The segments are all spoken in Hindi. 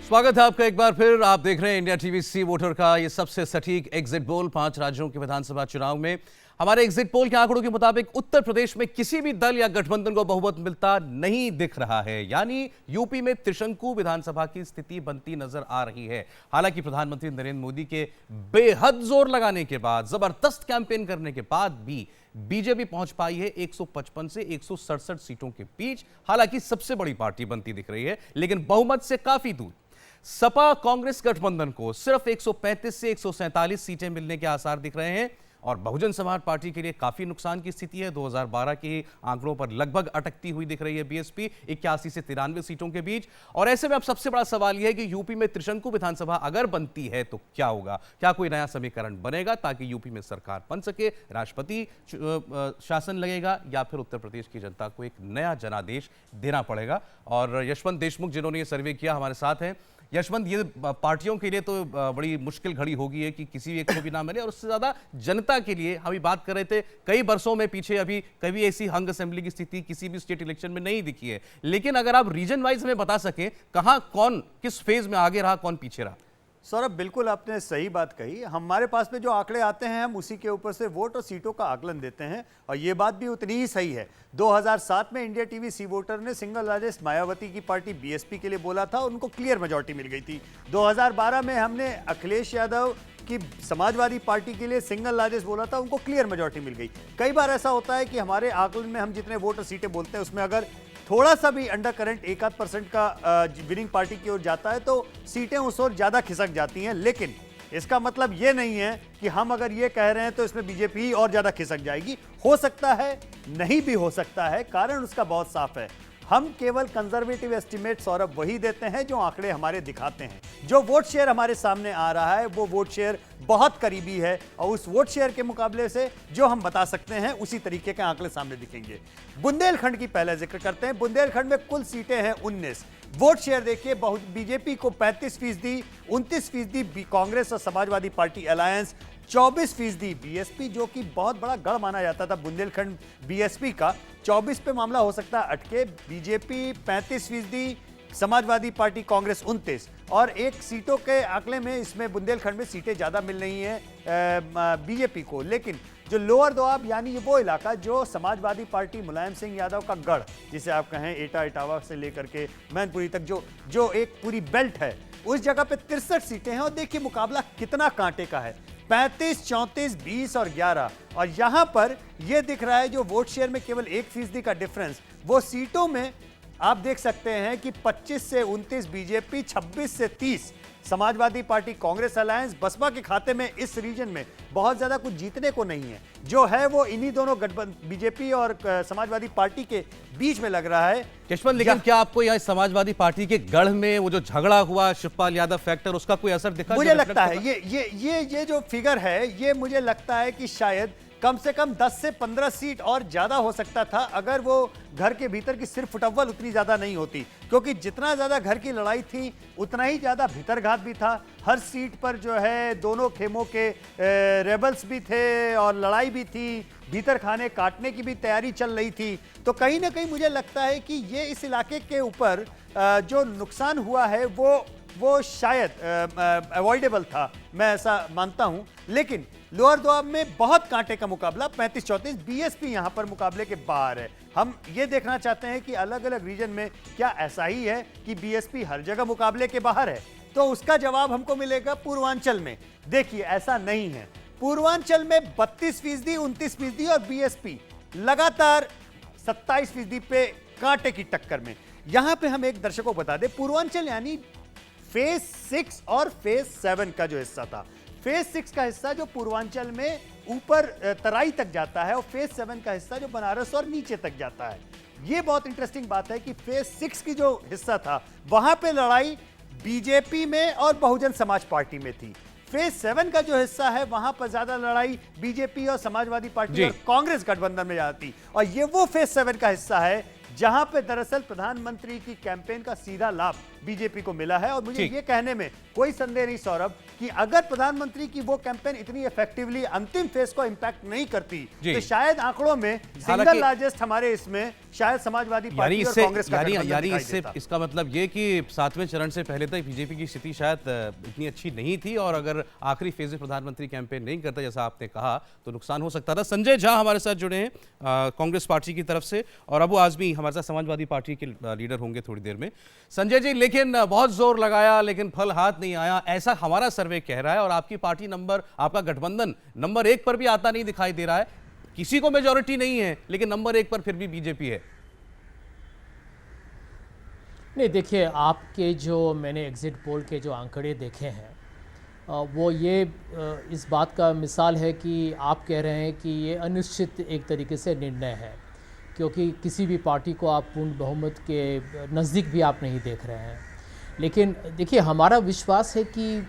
स्वागत है आपका एक बार फिर। आप देख रहे हैं इंडिया टीवी सी वोटर का ये सबसे सटीक एग्जिट पोल 5 राज्यों के विधानसभा चुनाव में। हमारे एग्जिट पोल के आंकड़ों के मुताबिक उत्तर प्रदेश में किसी भी दल या गठबंधन को बहुमत मिलता नहीं दिख रहा है, यानी यूपी में त्रिशंकु विधानसभा की स्थिति बनती नजर आ रही है। हालांकि प्रधानमंत्री नरेंद्र मोदी के बेहद जोर लगाने के बाद, जबरदस्त कैंपेन करने के बाद भी बीजेपी पहुंच पाई है 155 से 167 सीटों के बीच। हालांकि सबसे बड़ी पार्टी बनती दिख रही है, लेकिन बहुमत से काफी दूर। सपा कांग्रेस गठबंधन को सिर्फ 135 से 147 सीटें मिलने के आसार दिख रहे हैं और बहुजन समाज पार्टी के लिए काफी नुकसान की स्थिति है। 2012 के आंकड़ों पर लगभग अटकती हुई दिख रही है बीएसपी 81 से 93 सीटों के बीच। और ऐसे में अब सबसे बड़ा सवाल यह है कि यूपी में त्रिशंकु विधानसभा अगर बनती है तो क्या होगा? क्या कोई नया समीकरण बनेगा ताकि यूपी में सरकार बन सके, राष्ट्रपति शासन लगेगा, या फिर उत्तर प्रदेश की जनता को एक नया जनादेश देना पड़ेगा? और यशवंत देशमुख जिन्होंने ये सर्वे किया हमारे साथ हैं। यशवंत, ये पार्टियों के लिए तो बड़ी मुश्किल घड़ी होगी है कि किसी एक को भी ना मिले, और उससे ज्यादा जनता के लिए। हम बात कर रहे थे कई वर्षों में पीछे अभी कभी ऐसी हंग असेंबली की स्थिति किसी भी स्टेट इलेक्शन में नहीं दिखी है। लेकिन अगर आप रीजन वाइज हमें बता सकें, कहां कौन किस फेज में आगे रहा, कौन पीछे रहा? सौरभ, बिल्कुल आपने सही बात कही। हमारे पास में जो आंकड़े आते हैं हम उसी के ऊपर से वोट और सीटों का आकलन देते हैं, और ये बात भी उतनी ही सही है। 2007 में इंडिया टीवी सी वोटर ने सिंगल लार्जेस्ट मायावती की पार्टी बीएसपी के लिए बोला था, उनको क्लियर मेजॉरिटी मिल गई थी। 2012 में हमने अखिलेश यादव की समाजवादी पार्टी के लिए सिंगल लार्जेस्ट बोला था, उनको क्लियर मेजॉरिटी मिल गई। कई बार ऐसा होता है कि हमारे आकलन में हम जितने वोट और सीटें बोलते हैं उसमें अगर थोड़ा सा भी अंडर करंट 1-8% का विनिंग पार्टी की ओर जाता है तो सीटें उस ओर ज्यादा खिसक जाती हैं। लेकिन इसका मतलब ये नहीं है कि हम अगर ये कह रहे हैं तो इसमें बीजेपी और ज्यादा खिसक जाएगी। हो सकता है, नहीं भी हो सकता है। कारण उसका बहुत साफ है। हम केवल कंजर्वेटिव एस्टिमेट सौरभ वही देते हैं जो आंकड़े हमारे दिखाते हैं। जो वोट शेयर हमारे सामने आ रहा है वो वोट शेयर बहुत करीबी है, और उस वोट शेयर के मुकाबले से जो हम बता सकते हैं उसी तरीके के आंकड़े सामने दिखेंगे। बुंदेलखंड की पहले जिक्र करते हैं। बुंदेलखंड में कुल सीटें हैं 19। वोट शेयर देखिए, बीजेपी को 35%, 29% कांग्रेस और समाजवादी पार्टी अलायंस, 24% बीएसपी, जो कि बहुत बड़ा गढ़ माना जाता था बुंदेलखंड बीएसपी का। 24 पे मामला हो सकता है अटके। बीजेपी 35%, समाजवादी पार्टी कांग्रेस 29, और एक सीटों के आंकड़े में इसमें बुंदेलखंड में सीटें ज्यादा मिल रही हैं बीजेपी को। लेकिन जो लोअर दोआब यानी ये वो इलाका जो समाजवादी पार्टी मुलायम सिंह यादव का गढ़, जिसे आप कहें एटा इटावा से लेकर के मैनपुरी तक जो एक पूरी बेल्ट है, उस जगह पे 63 सीटें हैं। और देखिए मुकाबला कितना कांटे का है, 35, 34, 20 और 11। और यहां पर यह दिख रहा है जो वोट शेयर में केवल 1% का डिफरेंस, वो सीटों में आप देख सकते हैं कि 25 से 29 बीजेपी, 26 से 30 समाजवादी पार्टी कांग्रेस अलायंस। बसपा के खाते में इस रीजन में बहुत ज्यादा कुछ जीतने को नहीं है, जो है वो इन्हीं दोनों गठबंधन बीजेपी और समाजवादी पार्टी के बीच में लग रहा है। यशवंत, लेकिन क्या आपको यहाँ समाजवादी पार्टी के गढ़ में वो जो झगड़ा हुआ शिवपाल यादव फैक्टर, उसका कोई असर दिखा? मुझे लगता है ये जो फिगर है, ये मुझे लगता है कि शायद कम से कम 10 से 15 सीट और ज्यादा हो सकता था अगर वो घर के भीतर की सिर्फ फुटअव्वल उतनी ज्यादा नहीं होती। क्योंकि जितना ज्यादा घर की लड़ाई थी उतना ही ज्यादा भीतरघात भी था। हर सीट पर जो है दोनों खेमों के रेबल्स भी थे और लड़ाई भी थी, भीतर खाने काटने की भी तैयारी चल रही थी। तो कहीं ना कहीं मुझे लगता है कि ये इस इलाके के ऊपर जो नुकसान हुआ है वो शायद अवॉइडेबल था, मैं ऐसा मानता हूं। लेकिन लोअर दोआब में बहुत कांटे का मुकाबला, 35-34, बीएसपी यहां पर मुकाबले के बाहर है। हम ये देखना चाहते हैं कि अलग अलग रीजन में क्या ऐसा ही है कि बीएसपी हर जगह मुकाबले के बाहर है, तो उसका जवाब हमको मिलेगा पूर्वांचल में। देखिए ऐसा नहीं है। पूर्वांचल में 32%, 29% और बीएसपी लगातार 27% पे कांटे की टक्कर में। यहां पे हम एक दर्शकों को बता दें, पूर्वांचल यानी फेज 6 और फेज 7 का जो हिस्सा था। फेज 6 का हिस्सा जो पूर्वांचल में ऊपर तराई तक जाता है, और फेज 7 का हिस्सा जो बनारस और नीचे तक जाता है। यह बहुत इंटरेस्टिंग बात है कि फेज 6 की जो हिस्सा था वहां पे लड़ाई बीजेपी में और बहुजन समाज पार्टी में थी। फेज 7 का जो हिस्सा है वहां पर ज्यादा लड़ाई बीजेपी और समाजवादी पार्टी और कांग्रेस गठबंधन में ज्यादा थी। और ये वो फेज 7 का हिस्सा है जहां पे दरअसल प्रधानमंत्री की कैंपेन का सीधा लाभ बीजेपी को मिला है। और मुझे ये कहने में कोई संदेह नहीं सौरभ कि अगर प्रधानमंत्री की वो कैंपेन इतनी इफेक्टिवली अंतिम फेज को इंपैक्ट नहीं करती तो शायद आंकड़ों में सिंगल लार्जेस्ट हमारे इसमें शायद समाजवादी यानी पार्टी और इससे कांग्रेस का गठबंधन यानी दिखाई इससे देता। इसका मतलब ये कि 7वें चरण से पहले तक बीजेपी की स्थिति शायद इतनी अच्छी नहीं थी, और अगर आखिरी फेज में प्रधानमंत्री कैंपेन नहीं करता जैसा आपने कहा तो नुकसान हो सकता था। संजय झा हमारे साथ जुड़े हैं कांग्रेस पार्टी की तरफ से, और अबू आजमी हमारे साथ समाजवादी पार्टी के लीडर होंगे थोड़ी देर में। संजय जी, लेकिन बहुत जोर लगाया लेकिन फल हाथ नहीं आया, ऐसा हमारा सर्वे कह रहा है, और आपकी पार्टी आपका गठबंधन नंबर 1 पर भी आता नहीं दिखाई दे रहा है। किसी को मेजॉरिटी नहीं है लेकिन नंबर 1 पर फिर भी बीजेपी है। नहीं, देखिए, आपके जो मैंने एग्ज़िट पोल के जो आंकड़े देखे हैं वो ये इस बात का मिसाल है कि आप कह रहे हैं कि ये अनिश्चित एक तरीके से निर्णय है, क्योंकि किसी भी पार्टी को आप पूर्ण बहुमत के नज़दीक भी आप नहीं देख रहे हैं। लेकिन देखिए, हमारा विश्वास है कि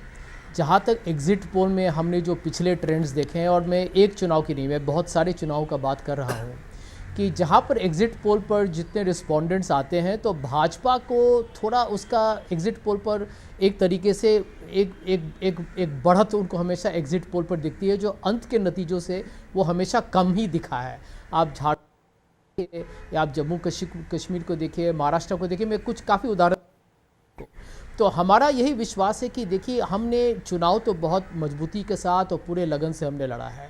जहाँ तक एग्ज़िट पोल में हमने जो पिछले ट्रेंड्स देखे हैं, और मैं एक चुनाव की नहीं, मैं बहुत सारे चुनाव का बात कर रहा हूँ, कि जहाँ पर एग्ज़िट पोल पर जितने रिस्पोंडेंट्स आते हैं तो भाजपा को थोड़ा उसका एग्ज़िट पोल पर एक तरीके से एक बढ़त उनको हमेशा एग्ज़िट पोल पर दिखती है, जो अंत के नतीजों से वो हमेशा कम ही दिखा है। आप झारखंड या आप जम्मू कश्मीर को देखिए, महाराष्ट्र को देखिए, मैं कुछ काफ़ी उदाहरण। तो हमारा यही विश्वास है कि देखिए, हमने चुनाव तो बहुत मजबूती के साथ और पूरे लगन से हमने लड़ा है।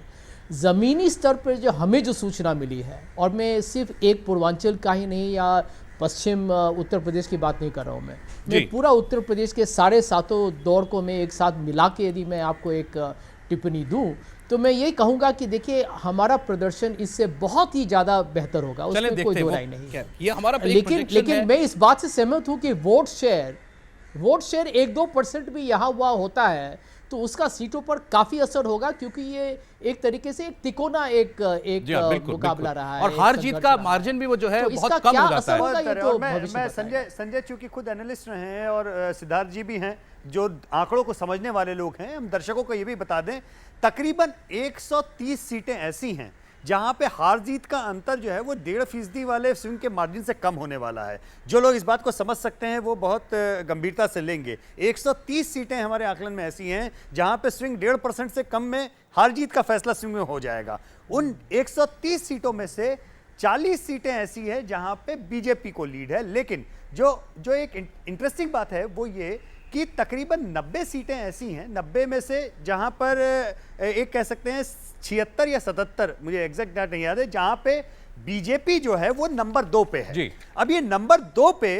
ज़मीनी स्तर पर जो हमें जो सूचना मिली है, और मैं सिर्फ एक पूर्वांचल का ही नहीं या पश्चिम उत्तर प्रदेश की बात नहीं कर रहा हूँ, मैं पूरा उत्तर प्रदेश के 7.5 दौर को मैं एक साथ मिला के यदि मैं आपको एक टिप्पणी दूं तो मैं यही कहूँगा कि देखिए, हमारा प्रदर्शन इससे बहुत ही ज़्यादा बेहतर होगा, उसमें कोई दो राय नहीं। ये हमारा लेकिन मैं इस बात से सहमत हूँ कि वोट शेयर 1-2% भी यहाँ हुआ होता है तो उसका सीटों पर काफी असर होगा, क्योंकि ये एक तरीके से एक तिकोना एक मुकाबला रहा है, और हार जीत का मार्जिन भी वो जो है तो बहुत कम हो जाता है। तो मैं संजय चूंकि खुद एनालिस्ट रहे हैं और सिद्धार्थ जी भी हैं जो आंकड़ों को समझने वाले लोग हैं, हम दर्शकों को ये भी बता दें, तकरीबन 130 सीटें ऐसी हैं जहां पे हार जीत का अंतर जो है वो 1.5% वाले स्विंग के मार्जिन से कम होने वाला है। जो लोग इस बात को समझ सकते हैं वो बहुत गंभीरता से लेंगे। 130 सीटें हमारे आकलन में ऐसी हैं जहां पे स्विंग 1.5% से कम में हार जीत का फैसला स्विंग में हो जाएगा। उन 130 सीटों में से 40 सीटें ऐसी है जहां पे बीजेपी को लीड है। लेकिन जो एक इंटरेस्टिंग बात है वो ये कि तकरीबन 90 सीटें ऐसी हैं, 90 में से जहां पर एक कह सकते हैं 76 या 77, मुझे एग्जैक्ट डाटा नहीं याद है, जहां पे बीजेपी जो है वो नंबर 2 पे है। अब ये नंबर 2 पे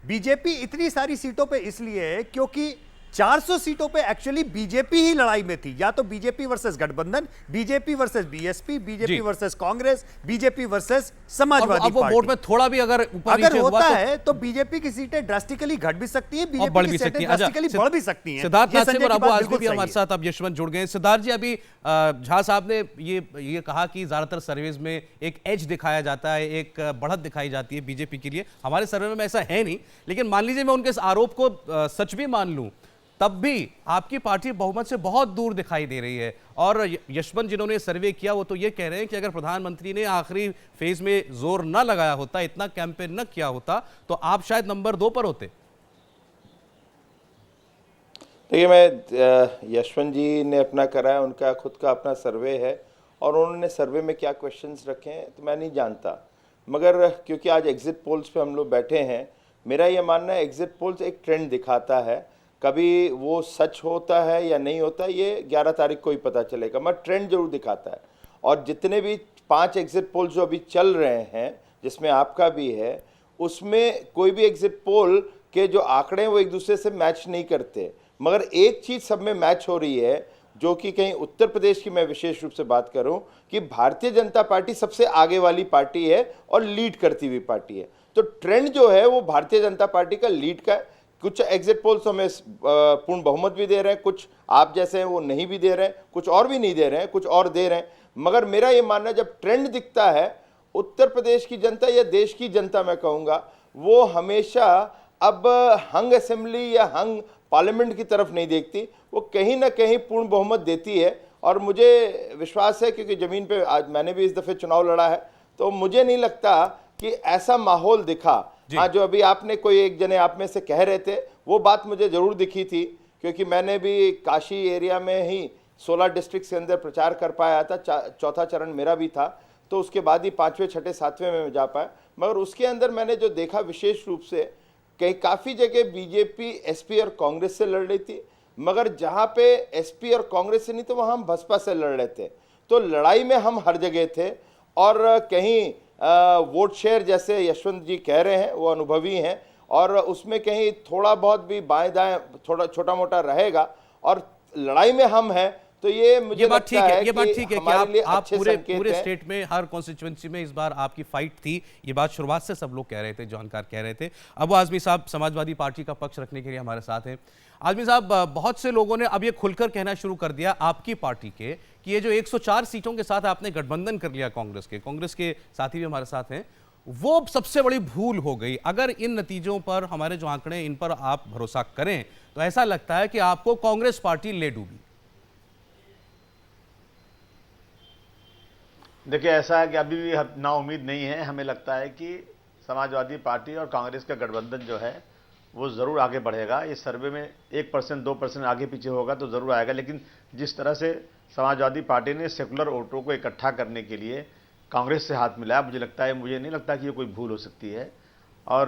बीजेपी इतनी सारी सीटों पे इसलिए है क्योंकि 400 सीटों पे एक्चुअली बीजेपी ही लड़ाई में थी, या तो बीजेपी वर्सेस गठबंधन, BJP versus BSP, BJP versus Congress, BJP versus Samajwadi party. अब वोट में थोड़ा भी अगर होता है तो बीजेपी की सीटें ड्रास्टिकली घट भी सकती है, बीजेपी की सीटें ड्रास्टिकली बढ़ भी सकती हैं। सिद्धार्थ नासिर और अबू आजमी भी हमारे साथ अब यशवंत जुड़ गए। सिद्धार्थ जी, अभी झा साहब ने ये कहा कि ज्यादातर सर्वेज में एक एज दिखाया जाता है, एक बढ़त दिखाई जाती है बीजेपी के लिए। हमारे सर्वे में ऐसा है नहीं, लेकिन मान लीजिए मैं उनके इस आरोप को सच भी मान लूं, तब भी आपकी पार्टी बहुमत से बहुत दूर दिखाई दे रही है। और यशवंत जिन्होंने सर्वे किया वो तो ये कह रहे हैं कि अगर प्रधानमंत्री ने आखिरी फेज में जोर न लगाया होता, इतना कैंपेन न किया होता, तो आप शायद नंबर 2 पर होते। देखिए, मैं यशवंत जी ने अपना करा है, उनका खुद का अपना सर्वे है, और उन्होंने सर्वे में क्या क्वेश्चंस रखे हैं तो मैं नहीं जानता, मगर क्योंकि आज एग्जिट पोल्स पे हम लोग बैठे हैं, मेरा ये मानना है एग्जिट पोल्स एक ट्रेंड दिखाता है। कभी वो सच होता है या नहीं होता ये 11 तारीख को ही पता चलेगा, मगर ट्रेंड जरूर दिखाता है। और जितने भी 5 एग्जिट पोल जो अभी चल रहे हैं, जिसमें आपका भी है, उसमें कोई भी एग्जिट पोल के जो आंकड़े वो एक दूसरे से मैच नहीं करते, मगर एक चीज़ सब में मैच हो रही है, जो कि कहीं उत्तर प्रदेश की मैं विशेष रूप से बात करूं कि भारतीय जनता पार्टी सबसे आगे वाली पार्टी है और लीड करती हुई पार्टी है। तो ट्रेंड जो है वो भारतीय जनता पार्टी का लीड का है। कुछ एग्जिट पोल्स हमें पूर्ण बहुमत भी दे रहे हैं, कुछ आप जैसे हैं वो नहीं भी दे रहे हैं, कुछ और भी नहीं दे रहे हैं, कुछ और दे रहे हैं, मगर मेरा ये मानना है जब ट्रेंड दिखता है, उत्तर प्रदेश की जनता या देश की जनता मैं कहूँगा वो हमेशा अब हंग असेंबली या हंग पार्लियामेंट की तरफ नहीं देखती, वो कहीं ना कहीं पूर्ण बहुमत देती है। और मुझे विश्वास है, क्योंकि ज़मीन पे आज मैंने भी इस दफ़े चुनाव लड़ा है, तो मुझे नहीं लगता कि ऐसा माहौल दिखा। हाँ, जो अभी आपने कोई एक जने आप में से कह रहे थे, वो बात मुझे ज़रूर दिखी थी, क्योंकि मैंने भी काशी एरिया में ही 16 डिस्ट्रिक्ट के अंदर प्रचार कर पाया था, चौथा चरण मेरा भी था, तो उसके बाद ही 5वें, 6ठे, 7वें में जा पाया। मगर उसके अंदर मैंने जो देखा विशेष रूप से कहीं काफ़ी जगह बीजेपी एसपी और कांग्रेस से लड़ रही थी, मगर जहाँ पे एसपी और कांग्रेस से नहीं तो वहाँ हम बसपा से लड़ रहे थे। तो लड़ाई में हम हर जगह थे और कहीं वोट शेयर जैसे यशवंत जी कह रहे हैं वो अनुभवी हैं और उसमें कहीं थोड़ा बहुत भी बाएं दाएं थोड़ा छोटा मोटा रहेगा और लड़ाई में हम हैं। तो ये मुझे बात ठीक है, ये बात कि ठीक है कि हमारे लिए आप अच्छे पूरे संकेत पूरे हैं। स्टेट में हर कॉन्स्टिट्यूएंसी में इस बार आपकी फाइट थी, ये बात शुरुआत से सब लोग कह रहे थे, जानकार कह रहे थे। अबू आजमी साहब समाजवादी पार्टी का पक्ष रखने के लिए हमारे साथ हैं। आजमी साहब, बहुत से लोगों ने अब ये खुलकर कहना शुरू कर दिया आपकी पार्टी के कि ये जो 104 सीटों के साथ आपने गठबंधन कर लिया कांग्रेस के साथी भी हमारे साथ हैं, वो सबसे बड़ी भूल हो गई। अगर इन नतीजों पर हमारे जो आंकड़े हैं इन पर आप भरोसा करें तो ऐसा लगता है कि आपको कांग्रेस पार्टी ले डूबी। देखिए, ऐसा है कि अभी भी ना उम्मीद नहीं है। हमें लगता है कि समाजवादी पार्टी और कांग्रेस का गठबंधन जो है वो ज़रूर आगे बढ़ेगा। इस सर्वे में 1% 2% आगे पीछे होगा तो ज़रूर आएगा, लेकिन जिस तरह से समाजवादी पार्टी ने सेकुलर वोटरों को इकट्ठा करने के लिए कांग्रेस से हाथ मिलाया, मुझे नहीं लगता कि ये कोई भूल हो सकती है। और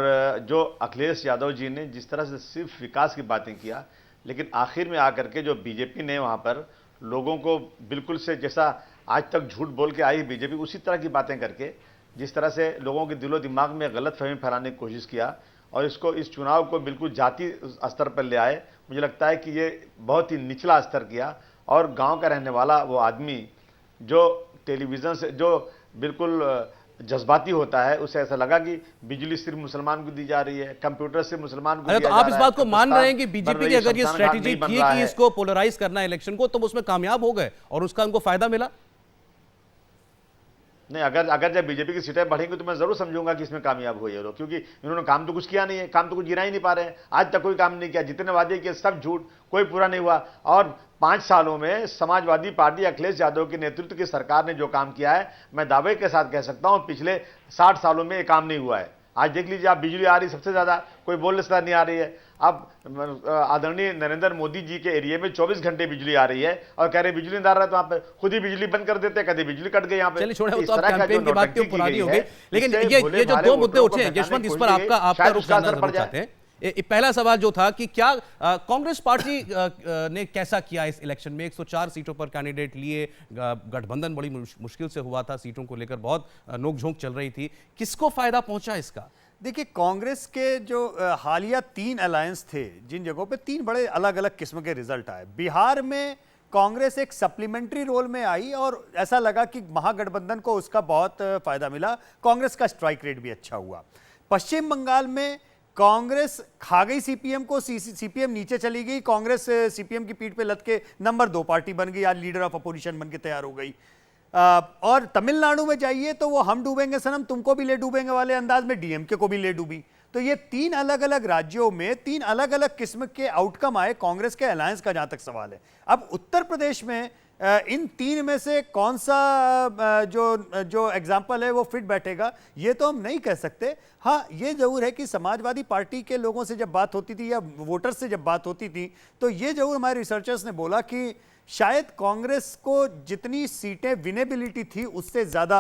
जो अखिलेश यादव जी ने जिस तरह से सिर्फ विकास की बातें किया, लेकिन आखिर में आकर के जो बीजेपी ने वहाँ पर लोगों को बिल्कुल से जैसा आज तक झूठ बोल के आई बीजेपी, उसी तरह की बातें करके जिस तरह से लोगों के दिलो दिमाग में गलत फहमी फैलाने की कोशिश किया और इस चुनाव को बिल्कुल जाति स्तर पर ले आए, मुझे लगता है कि ये बहुत ही निचला स्तर किया। और गांव का रहने वाला वो आदमी जो टेलीविज़न से जो बिल्कुल जज्बाती होता है, उसे ऐसा लगा कि बिजली सिर्फ मुसलमान को दी जा रही है, कंप्यूटर से मुसलमान को अरे दिया तो जा आप इस रहा बात को है, मान रहे हैं कि बन बीजेपी रही की है, अगर ये शमशान घाट स्ट्रेटेजी नहीं बन थी रहा कि है। इसको पोलराइज करना है इलेक्शन को, तो उसमें कामयाब हो गए और उसका उनको फायदा मिला। नहीं, अगर जब बीजेपी की सीटें बढ़ेंगी तो मैं जरूर समझूंगा कि इसमें कामयाब हुए ये लोग, क्योंकि इन्होंने काम तो कुछ किया नहीं है, काम तो कुछ गिना ही नहीं पा रहे हैं। आज तक कोई काम नहीं किया, जितने वादे किए सब झूठ, कोई पूरा नहीं हुआ। और 5 सालों में समाजवादी पार्टी अखिलेश यादव के नेतृत्व की सरकार ने जो काम किया है, मैं दावे के साथ कह सकता हूं पिछले 60 सालों में ये काम नहीं हुआ है। आज देख लीजिए आप, बिजली आ रही सबसे ज्यादा, कोई बोलने से नहीं आ रही है। अब आदरणीय नरेंद्र मोदी जी के एरिया में 24 घंटे बिजली आ रही है और कह रहे बिजली नहीं आ रहा है, तो वहां पे खुद ही बिजली बंद कर देते, कभी बिजली कट गई यहाँ पे। चलिए छोड़े, वो इस तो अब तरह का कैंपेन जो की बात नौटंकी क्यों पुरानी की हो गई गई। है, लेकिन इससे ये भोले जो भाले दो मुद्दे वोटरों को उठे हैं बचाने यशवंत, की इस पर कोशिश की गई, आपका शायद रुख उसका जानना असर पड़ जरूर जाए। चाहते हैं। पहला सवाल जो था कि क्या कांग्रेस पार्टी ने कैसा किया इस इलेक्शन में। 104 सीटों पर कैंडिडेट लिए, गठबंधन बड़ी मुश्किल से हुआ था, सीटों को लेकर बहुत नोकझोंक चल रही थी, किसको फायदा पहुंचा इसका? देखिए, कांग्रेस के जो हालिया 3 अलायंस थे, जिन जगहों पे 3 बड़े अलग अलग किस्म के रिजल्ट आए। बिहार में कांग्रेस एक सप्लीमेंट्री रोल में आई और ऐसा लगा कि महागठबंधन को उसका बहुत फायदा मिला, कांग्रेस का स्ट्राइक रेट भी अच्छा हुआ। पश्चिम बंगाल में कांग्रेस खा गई सीपीएम को, सीपीएम नीचे चली गई, कांग्रेस सीपीएम की पीठ पे लद के नंबर 2 पार्टी बन गई, आज लीडर ऑफ अपोजिशन बन के तैयार हो गई। और तमिलनाडु में जाइए तो वो हम डूबेंगे सनम तुमको भी ले डूबेंगे वाले अंदाज में डीएमके को भी ले डूबी। तो ये 3 अलग अलग राज्यों में 3 अलग अलग किस्म के आउटकम आए कांग्रेस के अलायंस का, जहां तक सवाल है। अब उत्तर प्रदेश में इन 3 में से कौन सा जो एग्जाम्पल है वो फिट बैठेगा, ये तो हम नहीं कह सकते। हाँ, ये जरूर है कि समाजवादी पार्टी के लोगों से जब बात होती थी या वोटर्स से जब बात होती थी, तो ये जरूर हमारे रिसर्चर्स ने बोला कि शायद कांग्रेस को जितनी सीटें विनेबिलिटी थी उससे ज़्यादा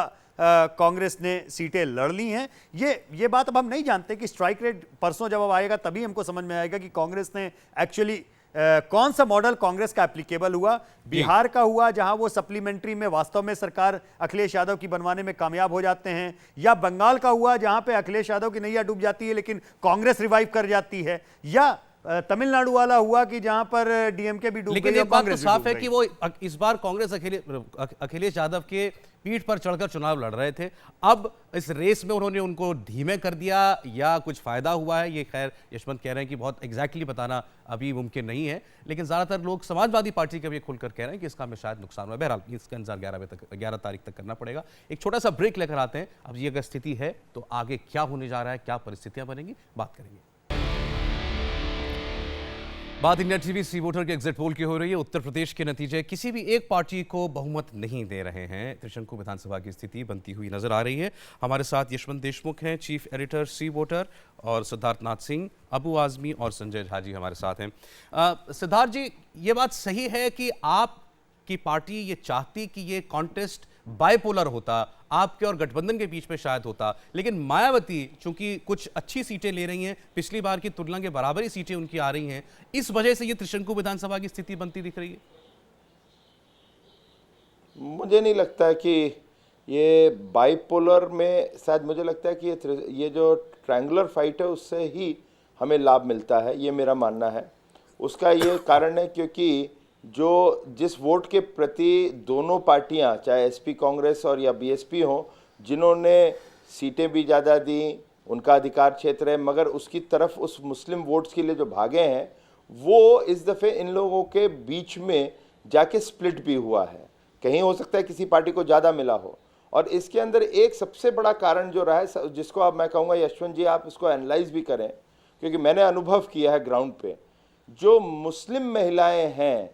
कांग्रेस ने सीटें लड़ ली हैं। ये बात अब हम नहीं जानते कि स्ट्राइक रेट परसों जब आएगा तभी हमको समझ में आएगा कि कांग्रेस ने एक्चुअली कौन सा मॉडल कांग्रेस का एप्लीकेबल हुआ। बिहार का हुआ जहां वो सप्लीमेंट्री में वास्तव में सरकार अखिलेश यादव की बनवाने में कामयाब हो जाते हैं, या बंगाल का हुआ जहां पे अखिलेश यादव की नैया डूब जाती है लेकिन कांग्रेस रिवाइव कर जाती है, या तमिलनाडु वाला हुआ कि जहां पर डीएमके भी डूब गई। लेकिन एक बात तो साफ है कि वो इस बार कांग्रेस अखिलेश यादव के पीठ पर चढ़कर चुनाव लड़ रहे थे। अब इस रेस में उन्होंने उनको धीमे कर दिया या कुछ फायदा हुआ है, ये खैर यशवंत कह रहे हैं कि बहुत एग्जैक्टली बताना अभी मुमकिन नहीं है, लेकिन ज्यादातर लोग समाजवादी पार्टी का भी खुलकर कह रहे हैं कि इसका हमें शायद नुकसान हुआ। बहरहाल इसका इंतजार 11 तारीख तक करना पड़ेगा। एक छोटा सा ब्रेक लेकर आते हैं। अब ये अगर स्थिति है तो आगे क्या होने जा रहा है, क्या परिस्थितियां बनेंगी, बात करेंगे। बात इंडिया टीवी सी वोटर के एग्जिट पोल की हो रही है। उत्तर प्रदेश के नतीजे किसी भी एक पार्टी को बहुमत नहीं दे रहे हैं। त्रिशंकु विधानसभा की स्थिति बनती हुई नजर आ रही है। हमारे साथ यशवंत देशमुख हैं, चीफ एडिटर सी वोटर, और सिद्धार्थ नाथ सिंह, अबू आजमी और संजय झा जी हमारे साथ हैं। सिद्धार्थ जी, ये बात सही है कि आपकी पार्टी ये चाहती कि ये कॉन्टेस्ट बाइपोलर होता, आपके और गठबंधन के बीच में शायद होता, लेकिन मायावती चूंकि कुछ अच्छी सीटें ले रही हैं, पिछली बार की तुलना के बराबर ही सीटें उनकी आ रही हैं, इस वजह से ये त्रिशंकु विधानसभा की स्थिति बनती दिख रही है। मुझे नहीं लगता है कि ये बाइपोलर में, शायद मुझे लगता है कि ये जो ट्रायंगुलर फाइट है उससे ही हमें लाभ मिलता है, ये मेरा मानना है। उसका ये कारण है क्योंकि जो जिस वोट के प्रति दोनों पार्टियां, चाहे एसपी कांग्रेस और या बीएसपी हो, जिन्होंने सीटें भी ज़्यादा दी, उनका अधिकार क्षेत्र है, मगर उसकी तरफ उस मुस्लिम वोट्स के लिए जो भागे हैं वो इस दफ़े इन लोगों के बीच में जाके स्प्लिट भी हुआ है। कहीं हो सकता है किसी पार्टी को ज़्यादा मिला हो, और इसके अंदर एक सबसे बड़ा कारण जो रहा है, जिसको अब मैं कहूँगा यशवंत जी आप इसको एनालाइज भी करें, क्योंकि मैंने अनुभव किया है ग्राउंड पे, जो मुस्लिम महिलाएं हैं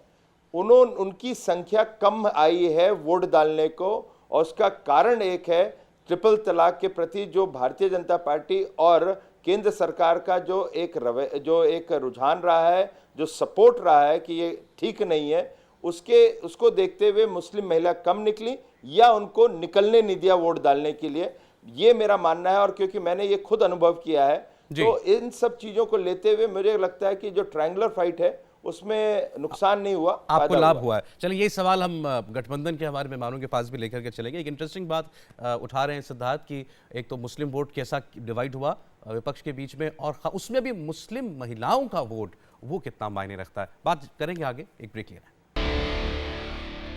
उनकी संख्या कम आई है वोट डालने को, और उसका कारण एक है ट्रिपल तलाक के प्रति जो भारतीय जनता पार्टी और केंद्र सरकार का जो एक रुझान रहा है, जो सपोर्ट रहा है कि ये ठीक नहीं है, उसको देखते हुए मुस्लिम महिला कम निकली या उनको निकलने नहीं दिया वोट डालने के लिए, ये मेरा मानना है। और क्योंकि मैंने ये खुद अनुभव किया है, तो इन सब चीजों को लेते हुए मुझे लगता है कि जो ट्रायंगुलर फाइट है उसमें नुकसान नहीं हुआ, आपको लाभ हुआ है। चलिए यही सवाल हम गठबंधन के हमारे मेहमानों के पास भी लेकर के चलेंगे। एक इंटरेस्टिंग बात उठा रहे हैं सिद्धार्थ कि एक तो मुस्लिम वोट कैसा डिवाइड हुआ विपक्ष के बीच में, और उसमें भी मुस्लिम महिलाओं का वोट वो कितना मायने रखता है, बात करेंगे आगे, एक ब्रेक लेना है।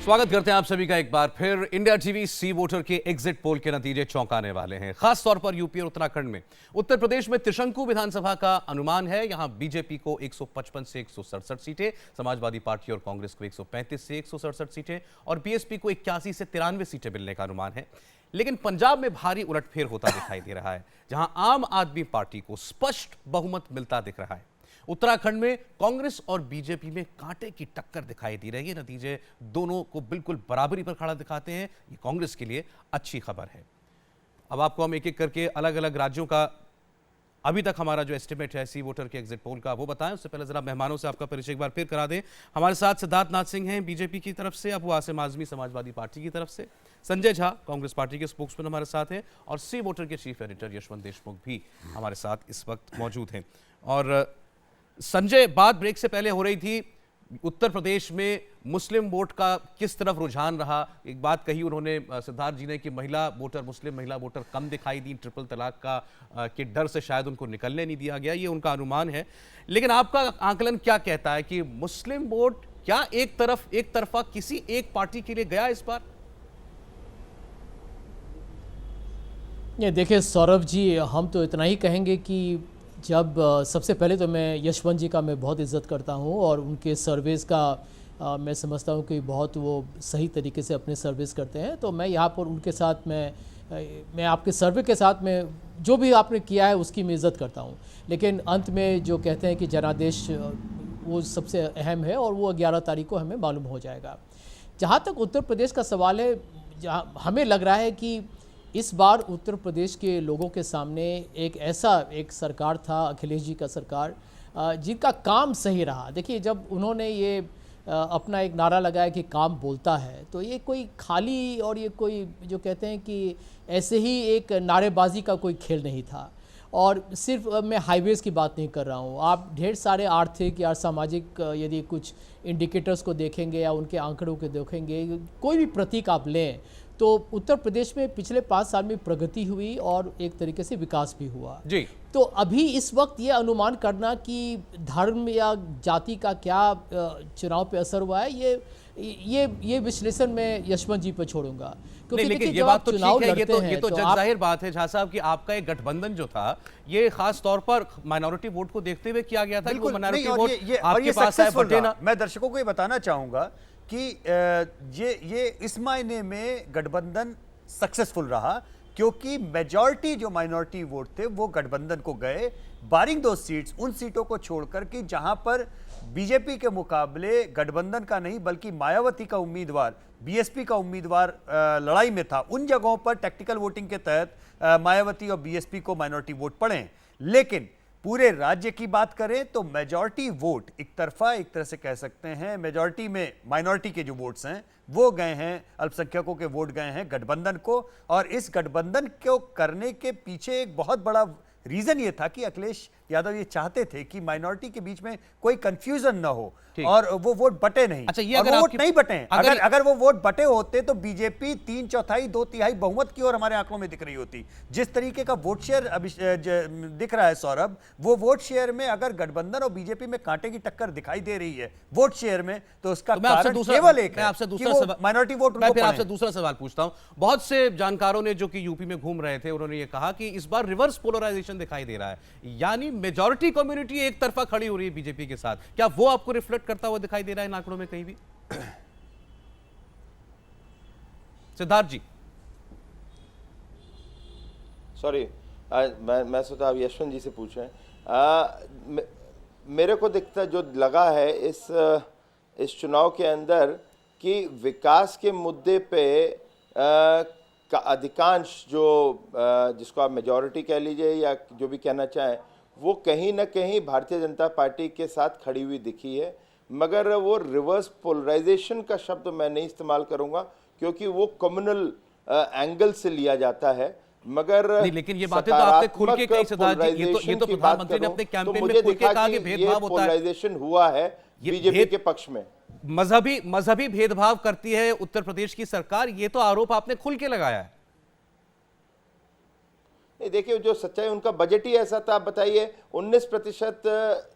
स्वागत करते हैं आप सभी का एक बार फिर। इंडिया टीवी सी वोटर के एग्जिट पोल के नतीजे चौंकाने वाले हैं, खास तौर पर यूपी और उत्तराखंड में। उत्तर प्रदेश में त्रिशंकु विधानसभा का अनुमान है, यहां बीजेपी को 155 से 167 सीटें, समाजवादी पार्टी और कांग्रेस को 135 से 167 सीटें और बीएसपी को 81 से 93 सीटें मिलने का अनुमान है। लेकिन पंजाब में भारी उलटफेर होता दिखाई दे रहा है, जहां आम आदमी पार्टी को स्पष्ट बहुमत मिलता दिख रहा है। उत्तराखंड में कांग्रेस और बीजेपी में कांटे की टक्कर दिखाई दे रही है, नतीजे दोनों को बिल्कुल बराबरी पर खड़ा दिखाते हैं, ये कांग्रेस के लिए अच्छी खबर है। अब आपको हम एक एक करके अलग अलग राज्यों का अभी तक हमारा जो एस्टिमेट है सी वोटर के एग्जिट पोल का वो बताएं। उससे पहले जरा मेहमानों से आपका परिचय एक बार फिर करा दें। हमारे साथ सिद्धार्थ नाथ सिंह हैं बीजेपी की तरफ से, अब आसिम आजमी समाजवादी पार्टी की तरफ से, संजय झा कांग्रेस पार्टी के स्पोक्समैन हमारे साथ हैं, और सी वोटर के चीफ एडिटर यशवंत देशमुख भी हमारे साथ इस वक्त मौजूद हैं। और संजय, बात ब्रेक से पहले हो रही थी उत्तर प्रदेश में मुस्लिम वोट का किस तरफ रुझान रहा। एक बात कही उन्होंने सिद्धार्थ जी ने कि मुस्लिम महिला वोटर कम दिखाई दी, ट्रिपल तलाक का के डर से शायद उनको निकलने नहीं दिया गया, ये उनका अनुमान है। लेकिन आपका आंकलन क्या कहता है कि मुस्लिम वोट क्या एक तरफा किसी एक पार्टी के लिए गया इस बार? ये देखिए सौरभ जी, हम तो इतना ही कहेंगे कि जब सबसे पहले तो मैं यशवंत जी का मैं बहुत इज़्ज़त करता हूँ और उनके सर्विस का मैं समझता हूँ कि बहुत वो सही तरीके से अपने सर्विस करते हैं। तो मैं यहाँ पर उनके साथ मैं आपके सर्वे के साथ में जो भी आपने किया है उसकी मैं इज़्ज़त करता हूँ। लेकिन अंत में जो कहते हैं कि जनादेश वो सबसे अहम है और वो 11 तारीख को हमें मालूम हो जाएगा। जहाँ तक उत्तर प्रदेश का सवाल है, जहाँ हमें लग रहा है कि इस बार उत्तर प्रदेश के लोगों के सामने एक सरकार था, अखिलेश जी का सरकार, जिनका काम सही रहा। देखिए, जब उन्होंने ये अपना एक नारा लगाया कि काम बोलता है, तो ये कोई खाली और ये कोई जो कहते हैं कि ऐसे ही एक नारेबाजी का कोई खेल नहीं था। और सिर्फ मैं हाईवेज़ की बात नहीं कर रहा हूँ, आप ढेर सारे आर्थिक या सामाजिक यदि कुछ इंडिकेटर्स को देखेंगे या उनके आंकड़ों को देखेंगे, कोई भी प्रतीक आप लें तो उत्तर प्रदेश में पिछले 5 साल में प्रगति हुई और एक तरीके से विकास भी हुआ जी। तो अभी इस वक्त ये अनुमान करना कि धर्म या जाति का क्या चुनाव पे असर हुआ है, ये विश्लेषण मैं यशवंत जी पे छोड़ूंगा। नहीं, लेकिन ये बात तो ठीक है, ये तो जग जाहिर बात है झा साहब कि आपका एक गठबंधन जो था ये खास तौर पर माइनॉरिटी वोट को देखते हुए किया गया था कि वो माइनॉरिटी वोट आपके पास है। बटे ना, मैं दर्शकों को ये बताना चाहूंगा कि ये इस मायने में गठबंधन सक्सेसफुल रहा क्योंकि मेजॉरिटी जो माइनॉरिटी वोट थे वो गठबंधन को गए, बारिंग दो सीट्स, उन सीटों को छोड़कर कि जहां पर बीजेपी के मुकाबले गठबंधन का नहीं बल्कि मायावती का उम्मीदवार, बीएसपी का उम्मीदवार लड़ाई में था, उन जगहों पर टेक्निकल वोटिंग के तहत मायावती और बीएसपी को माइनॉरिटी वोट पड़े। लेकिन पूरे राज्य की बात करें तो मेजॉरिटी वोट एक तरफा, एक तरह से कह सकते हैं मेजॉरिटी में माइनॉरिटी के जो वोट्स हैं वो गए हैं, अल्पसंख्यकों के वोट गए हैं गठबंधन को। और इस गठबंधन को करने के पीछे एक बहुत बड़ा रीजन ये था कि अखिलेश यादव ये चाहते थे कि माइनॉरिटी के बीच में कोई कंफ्यूजन ना हो और वो वोट बटे नहीं। अच्छा, ये और अगर वो वोट नहीं बटे हैं। अगर अगर वो वोट बटे होते तो बीजेपी 3/4 2/3 बहुमत की ओर हमारे आंकड़ों में दिख रही होती। जिस तरीके का वोट शेयर दिख रहा है सौरभ, वो वोट शेयर में अगर गठबंधन और बीजेपी में कांटे की टक्कर दिखाई दे रही है वोट शेयर में, तो उसका कारण केवल एक है कि माइनॉरिटी वोट। मैं फिर आपसे दूसरा सवाल पूछता हूं। बहुत से जानकारों ने जो कि यूपी में घूम रहे थे, उन्होंने ये कहा कि इस बार रिवर्स पोलराइजेशन दिखाई दे रहा है, यानी मेजॉरिटी कम्युनिटी एक तरफा खड़ी हो रही है बीजेपी के साथ। क्या वो आपको रिफ्लेक्ट करता हुआ दिखाई दे रहा है इन आंकड़ों में कहीं भी? सिद्धार्थ जी। सॉरी, मैं सोचा आप यशवंत जी से पूछें। मेरे को दिखता जो लगा है इस चुनाव के अंदर कि विकास के मुद्दे पे का अधिकांश जो जिसको आप मेजॉरिटी कह लीजिए या जो भी कहना चाहें, वो कहीं ना कहीं भारतीय जनता पार्टी के साथ खड़ी हुई दिखी है। मगर वो रिवर्स पोलराइजेशन का शब्द मैं नहीं इस्तेमाल करूंगा क्योंकि वो कम्युनल एंगल से लिया जाता है। मगर नहीं, लेकिन ये बातें तो आपने खुल के कही सिद्धार्थ जी। ये तो प्रधानमंत्री ने अपने कैंपेन में खुल के कहा कि भेदभाव होता है। पोलराइजेशन हुआ है बीजेपी के पक्ष में। मजहबी भेदभाव करती है उत्तर प्रदेश की सरकार, ये तो आरोप आपने खुल के लगाया है। देखिए, जो सच्चाई उनका बजट ही ऐसा था। आप बताइए, 19%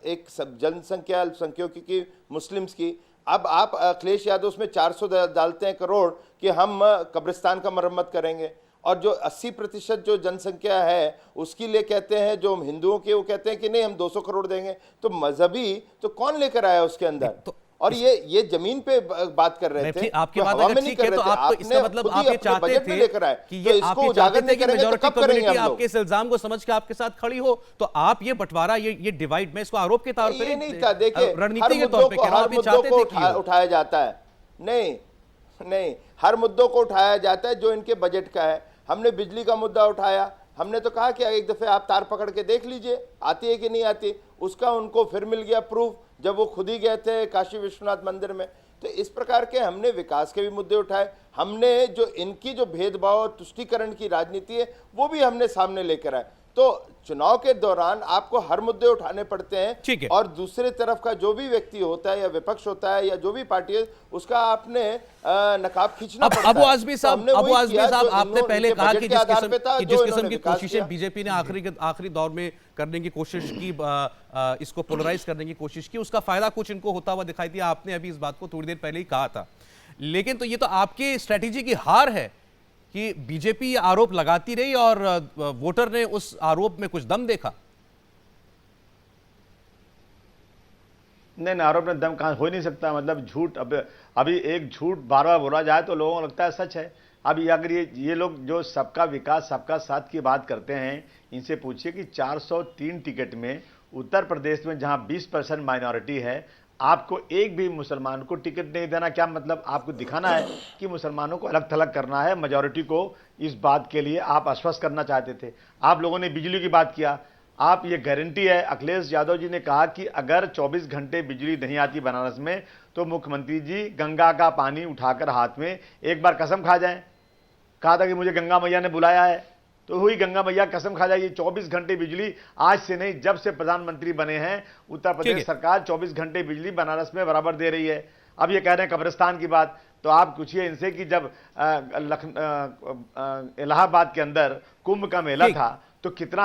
एक जनसंख्या अल्पसंख्यकों की मुस्लिम्स की, अब आप अखिलेश यादव उसमें 400 डालते हैं करोड़ कि हम कब्रिस्तान का मरम्मत करेंगे, और जो 80% जो जनसंख्या है उसके लिए कहते हैं, जो हिंदुओं के, वो कहते हैं कि नहीं हम 200 करोड़ देंगे। तो मजहबी तो कौन लेकर आया उसके अंदर? और ये जमीन पे बात कर रहे थे, आपकी बात अगर ठीक है तो आप इसका मतलब आप ये चाहते थे कि ये आप ये चाहते थे कि मेजॉरिटी कम्युनिटी आपके इस इल्जाम को समझ के आपके साथ खड़ी हो, तो आप ये बंटवारा, ये डिवाइड, में इसको आरोप के तौर पे नहीं था। देखिए, रणनीति के तौर पे कह रहा हूं, आप ये चाहते थे कि उठाया जाता है। नहीं, हर मुद्दों को उठाया जाता है जो इनके बजट का है। हमने बिजली का मुद्दा उठाया, हमने तो कहा कि एक दफे आप तार पकड़ के देख लीजिए आती है कि नहीं आती। उसका उनको फिर मिल गया प्रूफ जब वो खुद ही गए थे काशी विश्वनाथ मंदिर में। तो इस प्रकार के हमने विकास के भी मुद्दे उठाए, हमने जो इनकी जो भेदभाव तुष्टीकरण की राजनीति है वो भी हमने सामने लेकर आए। तो चुनाव के दौरान आपको हर मुद्दे उठाने पड़ते हैं, और दूसरे तरफ का जो भी व्यक्ति होता है या विपक्ष होता है या जो भी पार्टी है उसका आपने नकाब खींचना पड़ता है। अबू आजमी साहब, आपने पहले कहा कि जिस किस्म की कोशिशें बीजेपी ने आखिरी दौर में करने की कोशिश की, इसको पोलराइज करने की कोशिश की, उसका फायदा कुछ इनको होता हुआ दिखाई दिया। आपने अभी इस बात को थोड़ी देर पहले ही कहा था। लेकिन तो ये तो आपकी स्ट्रेटेजी की हार है कि बीजेपी आरोप लगाती रही और वोटर ने उस आरोप में कुछ दम देखा। नहीं, आरोप में दम कहां, हो ही नहीं सकता। मतलब झूठ, अभी एक झूठ बार बार बोला जाए तो लोगों को लगता है सच है। अब अगर ये लोग जो सबका विकास सबका साथ की बात करते हैं, इनसे पूछिए कि 403 टिकट में उत्तर प्रदेश में जहां 20% माइनॉरिटी है, आपको एक भी मुसलमान को टिकट नहीं देना, क्या मतलब? आपको दिखाना है कि मुसलमानों को अलग थलग करना है। मेजॉरिटी को इस बात के लिए आप आश्वस्त करना चाहते थे। आप लोगों ने बिजली की बात किया, आप ये गारंटी है, अखिलेश यादव जी ने कहा कि अगर 24 घंटे बिजली नहीं आती बनारस में तो मुख्यमंत्री जी गंगा का पानी उठाकर हाथ में एक बार कसम खा जाएं। कहा था कि मुझे गंगा मैया ने बुलाया है, तो हुई गंगा मैया कसम खा जाएगी। 24 घंटे बिजली आज से नहीं, जब से प्रधानमंत्री बने हैं उत्तर प्रदेश सरकार 24 घंटे बिजली बनारस में बराबर दे रही है। अब ये कह रहे हैं कब्रिस्तान की बात, तो आप पूछिए इनसे कि जब इलाहाबाद के अंदर कुंभ का मेला था तो कितना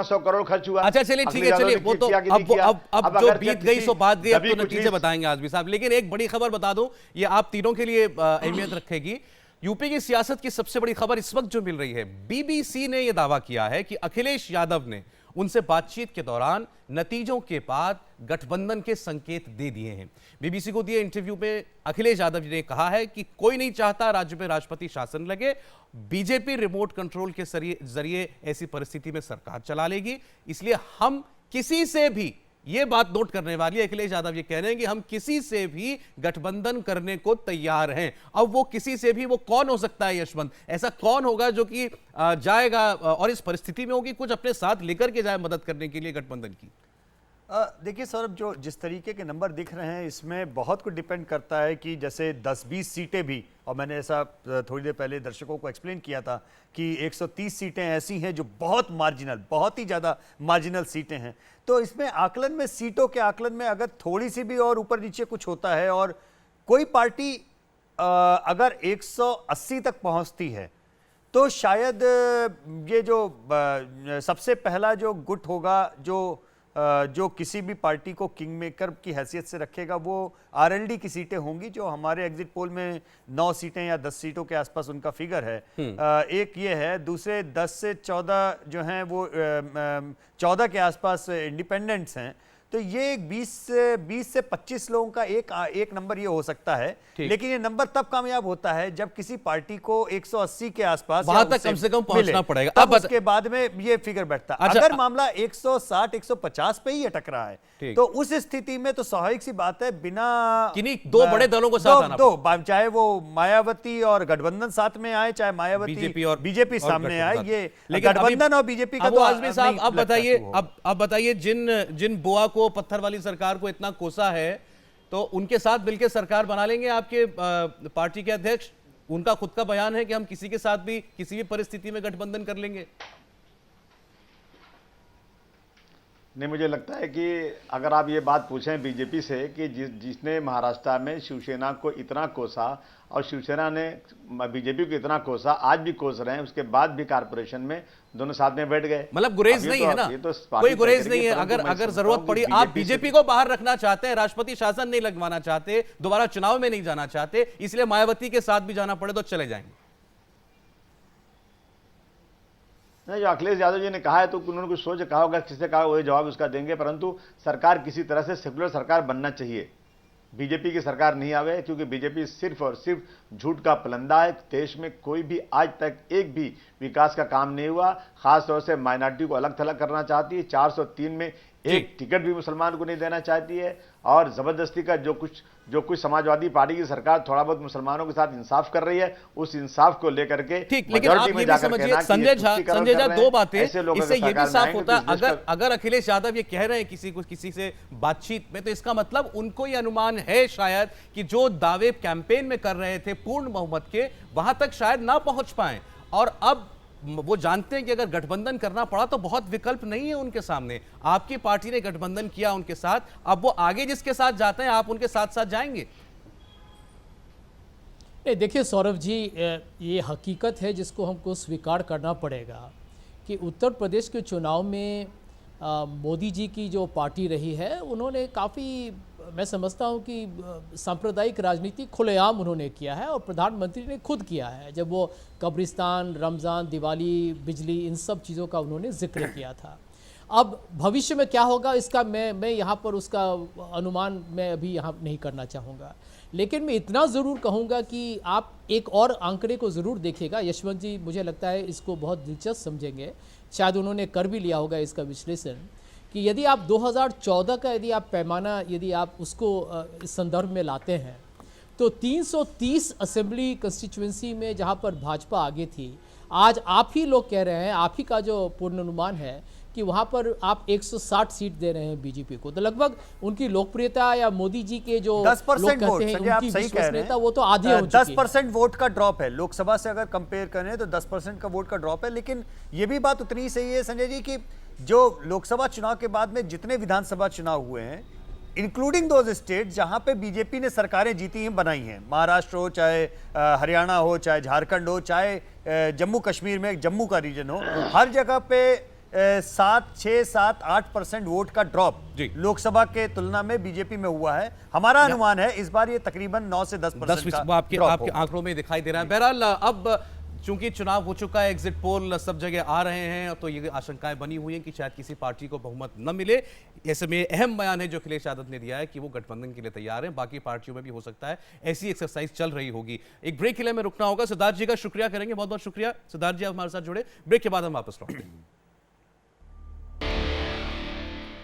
100 करोड़ खर्च हुआ। अच्छा चलिए, ठीक है, चलिए वो तो अब जो बीत गई सो बात गई, अब तो नतीजे बताएंगे आजमी साहब। लेकिन एक बड़ी खबर बता दूं, ये आप तीनों के लिए अहमियत रखेगी। यूपी की सियासत की सबसे बड़ी खबर इस वक्त जो मिल रही है, बीबीसी ने यह दावा किया है कि अखिलेश यादव ने उनसे बातचीत के दौरान नतीजों के बाद गठबंधन के संकेत दे दिए हैं। बीबीसी को दिए इंटरव्यू में अखिलेश यादव जी ने कहा है कि कोई नहीं चाहता राज्य में राष्ट्रपति शासन लगे, बीजेपी रिमोट कंट्रोल के जरिए ऐसी परिस्थिति में सरकार चला लेगी, इसलिए हम किसी से भी ये बात नोट करने वाली है। अखिलेश यादव ये कह रहे हैं कि हम किसी से भी गठबंधन करने को तैयार हैं। अब वो किसी से भी वो कौन हो सकता है यशवंत? ऐसा कौन होगा जो कि जाएगा और इस परिस्थिति में होगी कुछ अपने साथ लेकर के जाए मदद करने के लिए गठबंधन की? देखिए सौरभ, जो जिस तरीके के नंबर दिख रहे हैं इसमें बहुत कुछ डिपेंड करता है कि जैसे 10-20 सीटें भी, और मैंने ऐसा थोड़ी देर पहले दर्शकों को एक्सप्लेन किया था कि 130 सीटें ऐसी हैं जो बहुत मार्जिनल, बहुत ही ज़्यादा मार्जिनल सीटें हैं। तो इसमें आकलन में, सीटों के आकलन में अगर थोड़ी सी भी और ऊपर नीचे कुछ होता है और कोई पार्टी अगर 180 तक पहुंचती है तो शायद ये जो सबसे पहला जो गुट होगा, जो किसी भी पार्टी को किंग मेकर की हैसियत से रखेगा, वो आरएलडी की सीटें होंगी, जो हमारे एग्जिट पोल में 9 सीटें या 10 सीटों के आसपास उनका फिगर है। एक ये है, दूसरे 10 से 14 जो हैं वो 14 के आसपास इंडिपेंडेंट्स हैं। तो ये 20 से 25 लोगों का एक नंबर ये हो सकता है, लेकिन ये नंबर तब कामयाब होता है जब किसी पार्टी को 180 के आसपास वहां तक कम से कम पहुंचना पड़ेगा। तब उसके बाद में ये फिगर बैठता है। अगर मामला 160-150 पे ही अटक रहा है तो उस स्थिति में तो स्वाभाविक सी बात है, बिना किन्हीं दो बड़े दलों को साथ आना पड़ेगा। चाहे वो मायावती और गठबंधन साथ में आए, चाहे मायावती बीजेपी सामने आए, ये गठबंधन और बीजेपी का तो आजमी साहब अब बताइए जिन बुआ को पत्थर वाली सरकार को इतना कोसा है तो उनके साथ मिलकर सरकार बना लेंगे आपके पार्टी के अध्यक्ष? उनका खुद का बयान है कि हम किसी के साथ भी किसी भी परिस्थिति में गठबंधन कर लेंगे। नहीं, मुझे लगता है कि अगर आप ये बात पूछें बीजेपी से कि जिसने महाराष्ट्र में शिवसेना को इतना कोसा और शिवसेना ने बीजेपी को इतना कोसा, आज भी कोस रहे हैं, उसके बाद भी कारपोरेशन में दोनों साथ में बैठ गए। मतलब गुरेज नहीं है ना, कोई गुरेज नहीं है। अगर जरूरत पड़ी, आप बीजेपी को बाहर रखना चाहते हैं, राष्ट्रपति शासन नहीं लगवाना चाहते, दोबारा चुनाव में नहीं जाना चाहते, इसलिए मायावती के साथ भी जाना पड़े तो चले जाएंगे। नहीं, जो अखिलेश यादव जी ने कहा है तो उन्होंने कुछ सोच कहा होगा, किससे कहा वही जवाब उसका देंगे, परंतु सरकार किसी तरह से सेकुलर सरकार बनना चाहिए, बीजेपी की सरकार नहीं आवे, क्योंकि बीजेपी सिर्फ और सिर्फ झूठ का पलंदा है। देश में कोई भी आज तक एक भी विकास का काम नहीं हुआ, खासतौर से माइनॉरिटी को अलग थलग करना चाहती है, 403 में एक टिकट भी मुसलमान को नहीं देना चाहती है, और जबरदस्ती का जो कुछ समाजवादी पार्टी की सरकार थोड़ा बहुत मुसलमानों के साथ इंसाफ कर रही है, उस इंसाफ को लेकर के ठीक। लेकिन आप ये भी समझिए संजय झा, दो बातें इससे ये भी साफ होता है, अगर अखिलेश यादव ये कह रहे हैं किसी से बातचीत में, तो इसका मतलब उनको ये अनुमान है शायद कि जो दावे कैंपेन में कर रहे थे पूर्ण बहुमत के, वहां तक शायद ना पहुंच पाए, और अब वो जानते हैं कि अगर गठबंधन करना पड़ा तो बहुत विकल्प नहीं है उनके सामने। आपकी पार्टी ने गठबंधन किया उनके साथ, अब वो आगे जिसके साथ जाते हैं आप उनके साथ साथ जाएंगे? नहीं, देखिए सौरभ जी, ये हकीकत है जिसको हमको स्वीकार करना पड़ेगा कि उत्तर प्रदेश के चुनाव में मोदी जी की जो पार्टी रही है, उन्होंने काफ़ी, मैं समझता हूं कि सांप्रदायिक राजनीति खुलेआम उन्होंने किया है, और प्रधानमंत्री ने खुद किया है जब वो कब्रिस्तान, रमज़ान, दिवाली, बिजली, इन सब चीज़ों का उन्होंने जिक्र किया था। अब भविष्य में क्या होगा इसका मैं यहाँ पर उसका अनुमान मैं अभी यहाँ नहीं करना चाहूँगा, लेकिन मैं इतना ज़रूर कहूँगा कि आप एक और आंकड़े को ज़रूर देखिएगा। यशवंत जी मुझे लगता है इसको बहुत दिलचस्प समझेंगे, शायद उन्होंने कर भी लिया होगा इसका विश्लेषण, कि यदि आप 2014 का यदि आप पैमाना यदि आप उसको इस संदर्भ में लाते हैं तो 330 असेंबली कंस्टिट्यूएंसी में जहां पर भाजपा आगे थी, आज आप ही लोग कह रहे हैं, आप ही का जो पूर्वानुमान है कि वहां पर आप 160 सीट दे रहे हैं बीजेपी को, तो लगभग उनकी लोकप्रियता या मोदी जी के जो 10% लोग कहते हैं उनकी विश्वसनीयता वो तो आधी हो चुकी है। 10% वोट का ड्रॉप है लोकसभा से, अगर कंपेयर करें तो 10% का वोट का ड्रॉप है। लेकिन ये भी बात उतनी सही है संजय जी कि जो लोकसभा चुनाव के बाद में जितने विधानसभा चुनाव हुए हैं, इंक्लूडिंग दोज स्टेट जहां पे बीजेपी ने सरकारें जीती हैं, बनाई हैं, महाराष्ट्र हो, चाहे हरियाणा हो, चाहे झारखंड हो, चाहे जम्मू कश्मीर में जम्मू का रीजन हो, हर जगह पे 7-8% वोट का ड्रॉप लोकसभा के तुलना में बीजेपी में हुआ है। हमारा अनुमान है इस बार ये तकरीबन 9 से 10% आपके आंकड़ों में दिखाई दे रहा है। बहरहाल अब चूंकि चुनाव हो चुका है, एग्जिट पोल सब जगह आ रहे हैं, तो ये आशंकाएं बनी हुई हैं कि शायद किसी पार्टी को बहुमत न मिले। ऐसे में अहम बयान है जो अखिलेश यादव ने दिया है कि वो गठबंधन के लिए तैयार हैं, बाकी पार्टियों में भी हो सकता है ऐसी एक्सरसाइज चल रही होगी। एक ब्रेक के लिए हमें रुकना होगा। सिद्धार्थ जी का शुक्रिया करेंगे, बहुत बहुत शुक्रिया सिद्धार्थ जी, आप हमारे साथ जुड़े। ब्रेक के बाद हम वापस लौटेंगे।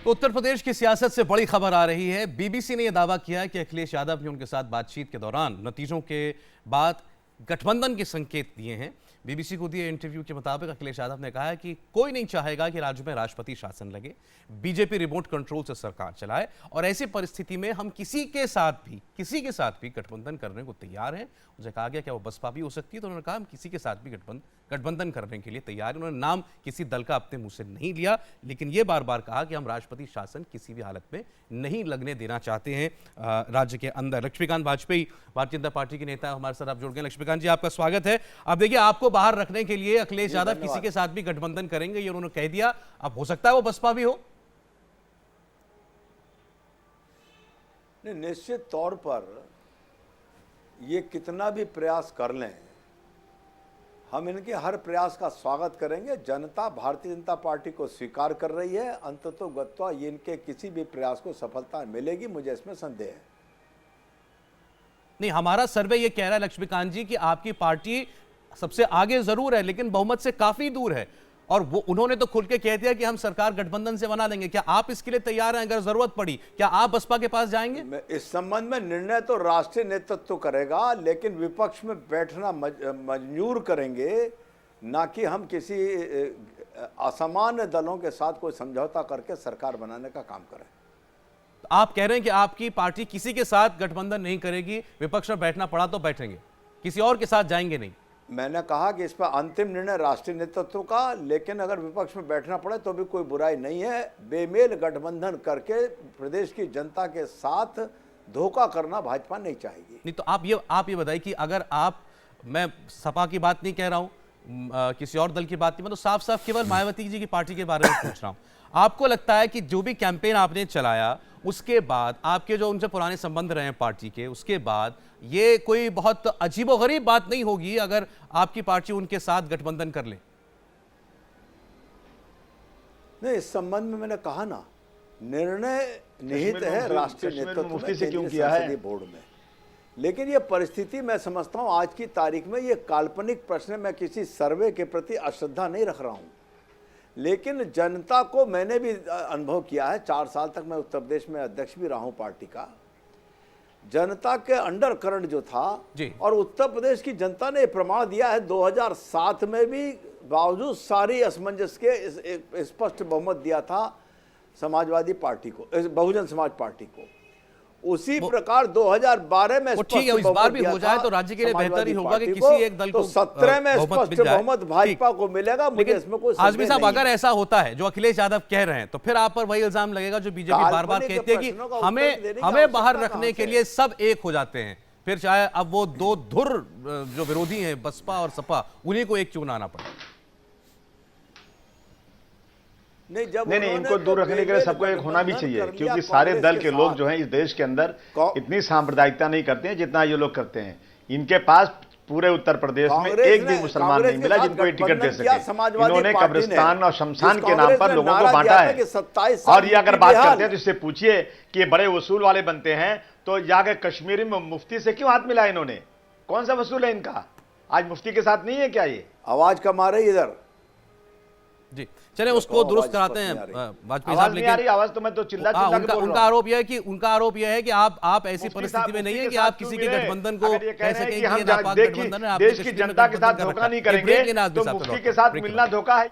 तो उत्तर प्रदेश की सियासत से बड़ी खबर आ रही है। बीबीसी ने यह दावा किया कि अखिलेश यादव ने उनके साथ बातचीत के दौरान नतीजों के बाद गठबंधन के संकेत दिए हैं। बीबीसी को दिए इंटरव्यू के मुताबिक अखिलेश यादव ने कहा है कि कोई नहीं चाहेगा कि राज्य में राष्ट्रपति शासन लगे, बीजेपी रिमोट कंट्रोल से सरकार चलाए और ऐसी परिस्थिति में हम किसी के साथ भी गठबंधन करने को तैयार हैं। उनसे कहा गया क्या वो बसपा भी हो सकती है, तो उन्होंने कहा हम किसी के साथ भी गठबंधन करने के लिए तैयार हैं। उन्होंने नाम किसी दल का अपने मुंह से नहीं लिया, लेकिन ये बार बार कहा कि हम राष्ट्रपति शासन किसी भी हालत में नहीं लगने देना चाहते हैं राज्य के अंदर। लक्ष्मीकांत वाजपेयी भारतीय जनता पार्टी के नेता हमारे साथ आप जुड़ गए। लक्ष्मीकांत जी, आपका स्वागत है। अब देखिए, आपको बाहर रखने के लिए अखिलेश यादव किसी के साथ भी गठबंधन करेंगे, ये उन्होंने कह दिया। अब हो सकता है वो बसपा भी हो। नहीं, निश्चित तौर पर ये कितना भी प्रयास कर लें, हम इनके हर प्रयास का स्वागत करेंगे। जनता भारतीय जनता पार्टी को स्वीकार कर रही है। अंततोगत्वा ये इनके किसी भी प्रयास को सफलता मिलेगी, मुझे इसमें संदेह है। नहीं, हमारा सर्वे ये कह रहा है लक्ष्मीकांत जी कि आपकी पार्टी सबसे आगे जरूर है, लेकिन बहुमत से काफी दूर है। और वो उन्होंने तो खुल के कह दिया कि हम सरकार गठबंधन से बना लेंगे। क्या आप इसके लिए तैयार हैं? अगर जरूरत पड़ी, क्या आप बसपा के पास जाएंगे? इस संबंध में निर्णय तो राष्ट्रीय नेतृत्व करेगा, लेकिन विपक्ष में बैठना मंजूर करेंगे, ना कि हम किसी असामान्य दलों के साथ कोई समझौता करके सरकार बनाने का काम करें। आप कह रहे हैं कि आपकी पार्टी किसी के साथ गठबंधन नहीं करेगी, विपक्ष में बैठना पड़ा तो बैठेंगे, किसी और के साथ जाएंगे नहीं। मैंने कहा कि इस पर अंतिम निर्णय राष्ट्रीय नेतृत्व का, लेकिन अगर विपक्ष में बैठना पड़े तो भी कोई बुराई नहीं है। बेमेल गठबंधन करके प्रदेश की जनता के साथ धोखा करना भाजपा नहीं चाहेगी। नहीं, तो आप ये बताइए कि अगर मैं सपा की बात नहीं कह रहा हूं, किसी और दल की बात नहीं, मैं तो साफ साफ केवल मायावती जी की पार्टी के बारे में पूछ रहा हूं। आपको लगता है कि जो भी कैंपेन आपने चलाया, उसके बाद आपके जो उनसे पुराने संबंध रहे हैं पार्टी के, उसके बाद ये कोई बहुत अजीबोगरीब बात नहीं होगी अगर आपकी पार्टी उनके साथ गठबंधन कर ले? नहीं, इस संबंध में मैंने कहा ना, निर्णय निहित है राष्ट्रीय नेतृत्व में, संसदीय बोर्ड में। लेकिन ये परिस्थिति मैं समझता हूं आज की तारीख में ये काल्पनिक प्रश्न है। मैं किसी सर्वे के प्रति अश्रद्धा नहीं रख रहा हूं, लेकिन जनता को मैंने भी अनुभव किया है। 4 साल तक मैं उत्तर प्रदेश में अध्यक्ष भी रहा हूं पार्टी का। जनता के अंडर करंट जो था, और उत्तर प्रदेश की जनता ने प्रमाण दिया है 2007 में भी, बावजूद सारी असमंजस के स्पष्ट बहुमत दिया था समाजवादी पार्टी को, बहुजन समाज पार्टी को। उसी प्रकार 2012 में ठीक है, इस बार भी हो जाए तो राज्य के लिए बेहतर ही होगा कि किसी एक दल को 17 में स्पष्ट बहुमत भाजपा को मिलेगा। मुझे इसमें कोई आजमी साहब, अगर ऐसा होता है जो अखिलेश यादव कह रहे हैं, तो फिर आप पर वही इल्जाम लगेगा जो बीजेपी बार बार कहती है कि हमें बाहर रखने के लिए सब एक हो जाते हैं, फिर चाहे अब वो दो धुर जो विरोधी हैं बसपा और सपा, उन्हीं को एक क्यों ना आना पड़े। नहीं, इनको दूर रखने के लिए सबको एक होना भी चाहिए, क्योंकि सारे दल के लोग जो हैं इस देश के अंदर इतनी सांप्रदायिकता नहीं करते हैं जितना ये लोग करते हैं। इनके पास पूरे उत्तर प्रदेश में एक भी मुसलमान नहीं मिला जिनको ये टिकट दे सके। इन्होंने कब्रिस्तान और शमशान के नाम पर लोगों को बांटा है। और ये अगर बात करते हैं तो इससे पूछिए कि ये बड़े वसूल वाले बनते हैं, तो जाकर कश्मीर में मुफ्ती से क्यों हाथ मिला इन्होंने? कौन सा वसूल है इनका? आज मुफ्ती के साथ नहीं है क्या? ये आवाज कमा रही इधर जी। चले उसको दुरुस्त कराते हैं वाजपेयी साहब, लेकिन आवाज तो मैं तो चिल्ला चिल्ला के बोल रहा हूं। उनका आरोप यह है कि आप ऐसी परिस्थिति में नहीं है कि आप किसी के गठबंधन को कह सकें कि ये नापाक गठबंधन है। देश की जनता के साथ धोखा नहीं करेंगे तो मुफ्ती के साथ मिलना धोखा है।